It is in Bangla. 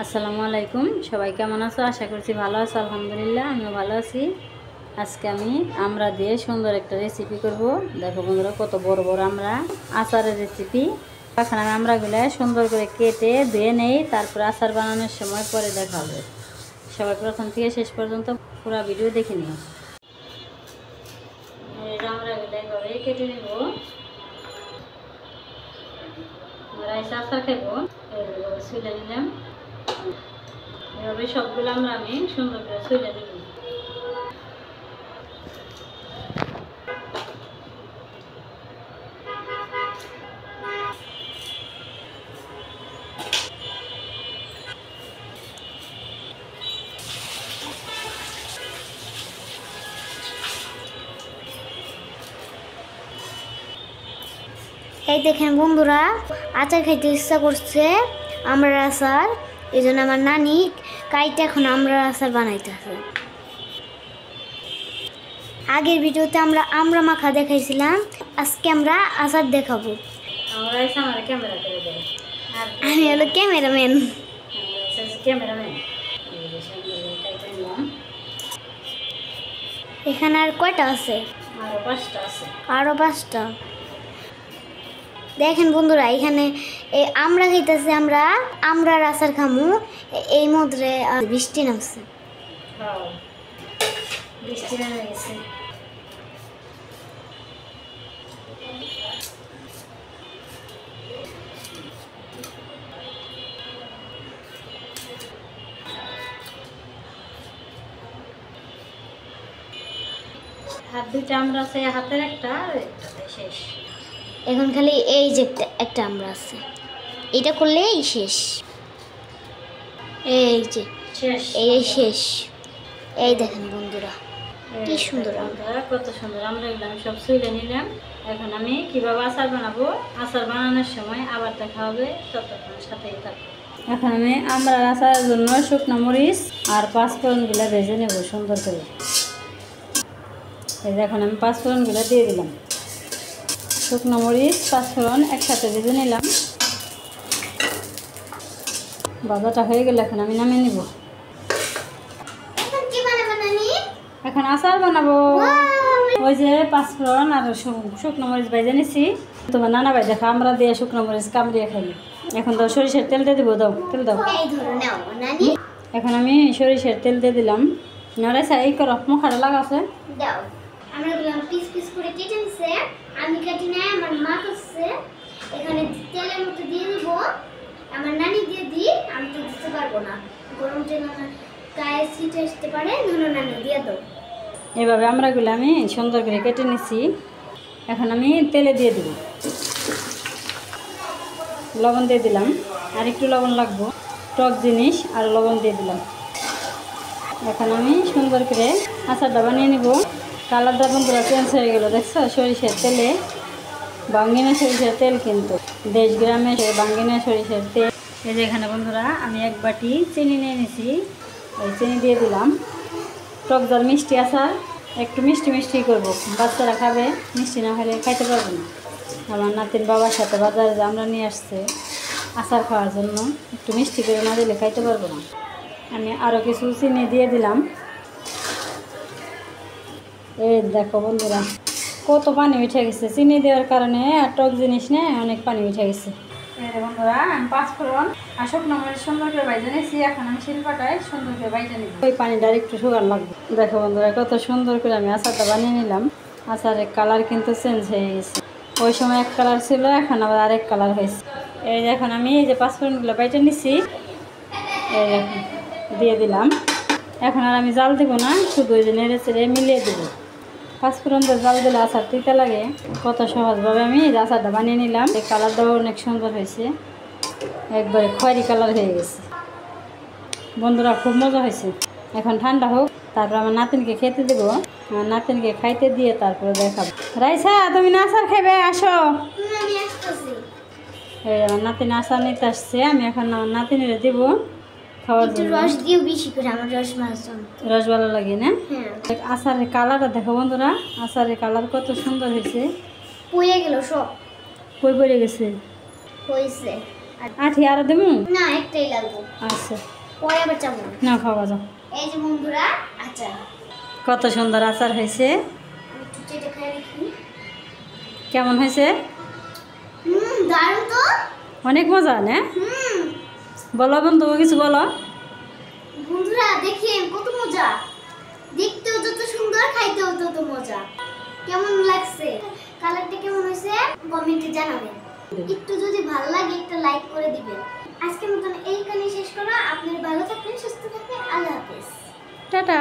আসসালামু আলাইকুম। সবাই কেমন আছো? আশা করছি ভালো আছো। আলহামদুলিল্লাহ, আমিও ভালো আছি। আজকে আমি আমরা দিয়ে সুন্দর একটা রেসিপি করব। দেখো বন্ধুরা, কত বড় বড় আমরা, আচারের রেসিপি। এখন আমি আমরাগুলো সুন্দর করে কেটে ধুয়ে নেই, তারপর আচার বানানোর সময় পরে দেখা হবে। সবাই প্রথম থেকে শেষ পর্যন্ত পুরো ভিডিও দেখে নিও। আমরাগুলো এভাবে কেটে নেব। রাইস আচার খাবো, এভাবে ছুলে নিলাম। এভাবে সবগুলো আমি সুন্দর করে ছুলে নেব। এই দেখেন বন্ধুরা, আচার খাইতে ইচ্ছা করছে, আমড়ার আচার। এই জন্য আমার নানি কাইতে এখন আমড়ার আচার বানাইতেছে। আগের ভিডিওতে আমরা আমড়া মাখা দেখাইছিলাম, আজকে আমরা আচার দেখাবো। আমি হলো ক্যামেরাম্যান। এখানে আর কয়টা আছে? আরো পাঁচটা। দেখেন বন্ধুরা, এখানে আমরা খাইতেছি, আমরা আমরার আচার খামু। এই মধ্যে বৃষ্টি নামছে। হাত দুইটা আমরা আছে, হাতের একটা শেষ। এখন খালি এই যে একটা আমরা আছে, এটা করলেই শেষ। এই যে শেষ, এই শেষ। এই দেখেন বন্ধুরা, কি সুন্দর আমরা, কত সুন্দর আমরা এগুলো আমি সব ছুলে নিলাম। এখন আমি কিভাবে আচার বানাবো, আচার বানানোর সময় আবার দেখা হবে, ততক্ষণ সাথেই থাকবো। এখন আমি আমরা আচারের জন্য শুকনো মরিচ আর পাঁচফোড়নগুলো ভেজে নেব সুন্দর করে। এই যে এখন আমি পাঁচফোড়নগুলো দিয়ে দিলাম। শুকনো মরিচ পাঁচফোড়ন একসাথে ভেজে নিলাম। ভাজাটা হয়ে গেলে এখন আমি নামিয়ে নিব। এখন আচার বানাবো। ওই যে পাঁচফোড়ন আর শুকনো মরিচ ভেজে নিছি। তোমার নানা ভাই দেখো আমরা দিয়ে শুকনো মরিচ কামড়িয়ে খাইলি। এখন দাও সরিষার তেল দিয়ে দিব, দাও তেল দাও। এখন আমি সরিষার তেল দিয়ে দিলাম। নড়াইছা এই করো, মুখাটা লাগাছে। আমরা পিস পিস করে কেটে নিছে, আমি কাটি নাই, আমার মা করছে। এখানে তেলের মধ্যে দিয়ে দিব। আমার নানি দিয়ে দিই, আমি তো দিতে পারবো না, গরম তেল আমার গায়ে ছিটে আসতে পারে। ধরো নানি দিয়ে দাও। এভাবে আমরাগুলো আমি সুন্দর করে কেটে নিছি। এখন আমি তেলে দিয়ে দিব, লবণ দিয়ে দিলাম, আর একটু লবণ লাগবো, টক জিনিস আর লবণ দিয়ে দিলাম। এখন আমি সুন্দর করে আচারটা বানিয়ে নিব। কালারটা বন্ধুরা চেঞ্জ হয়ে গেলো, দেখছো? সরিষার তেলে, বাঙ্গিনা সরিষার তেল, কিন্তু দেশ গ্রামে বাঙ্গিনা সরিষার তেল। এই যে এখানে বন্ধুরা আমি এক বাটি চিনি নিয়ে নিছি, ওই চিনি দিয়ে দিলাম। টক ঝাল মিষ্টি আচার, একটু মিষ্টি মিষ্টি করবো, বাচ্চারা খাবে, মিষ্টি না হলে খাইতে পারবে না। আমার নাতির বাবার সাথে বাজারে যে আমরা নিয়ে আসছে আচার খাওয়ার জন্য, একটু মিষ্টি করে না দিলে খাইতে পারবো না। আমি আরও কিছু চিনি দিয়ে দিলাম। এই দেখো বন্ধুরা, কত পানি উঠে গেছে চিনি দেওয়ার কারণে, আর টক জিনিস নেই, অনেক পানি উঠে গেছে। বন্ধুরা আমি পাঁচফোড়ন আর শুকনো মরিচ সুন্দর করে বাইজে নিয়েছি। এখন আমি শিলপাটায় সুন্দর করে বাইজে নিব। ওই পানিটা একটু সুগার লাগবে। দেখো বন্ধুরা, কত সুন্দর করে আমি আচারটা বানিয়ে নিলাম। আচারের কালার কিন্তু চেঞ্জ হয়ে গেছে। ওই সময় এক কালার ছিল, এখন আবার আরেক কালার হয়েছে। এই যে এখন আমি এই যে পাঁচফোড়নগুলো বাইজে নিছি, এই দেখুন দিয়ে দিলাম। এখন আর আমি জাল দেবো না, শুধু ওই যে নেড়ে চেড়ে মিলিয়ে দেবো। পাঁচফোড়ন দিয়ে জাল দিলে আচার তিতা লাগে। কত সহজভাবে আমি এই আচারটা বানিয়ে নিলাম। এই কালারটাও অনেক সুন্দর হয়েছে, একবারে খয়েরি কালার হয়ে গেছে। বন্ধুরা খুব মজা হয়েছে। এখন ঠান্ডা হোক, তারপর আমার নাতিনকে খেতে দেবো। আমার নাতিনকে খাইতে দিয়ে তারপরে দেখাবো। রাইসা, তুমি না আচার খাইবে? আসো। এই আমার নাতিন আচার নিতে আসছে, আমি এখন আমার নাতিনের দেবো খাওয়ার জন্য। রস দিও বেশি করে, আমার রস রস ভালো লাগে না? আচারের কালারটা দেখো বন্ধুরা, আচারের কালার কত সুন্দর হয়েছে। পড়ে গেল সব, কই পড়ে গেছে? হয়েছে আঠি আরো দেবো? না, একটাই লাগবো। আচ্ছা, পরে আবার চাবো। না খাওয়া যাও। এই যে বন্ধুরা, আচার। কত সুন্দর আচার হয়েছে। আমি একটু চেটে খাই দেখি। কেমন হয়েছে? দারুণ তো। অনেক মজা না? বলো বন্ধু, কিছু বলো। বন্ধুরা দেখেন কত মজা, দেখতেও যত সুন্দর, খাইতেও তত মজা। কেমন লাগছে, কালারটা কেমন হয়েছে কমেন্টে জানাবেন। একটু যদি ভালো লাগে একটা লাইক করে দিবেন। আজকের মতন এইখানে শেষ করা। আপনারা ভালো থাকবেন, সুস্থ থাকবেন। আল্লাহ হাফেজ। টাটা।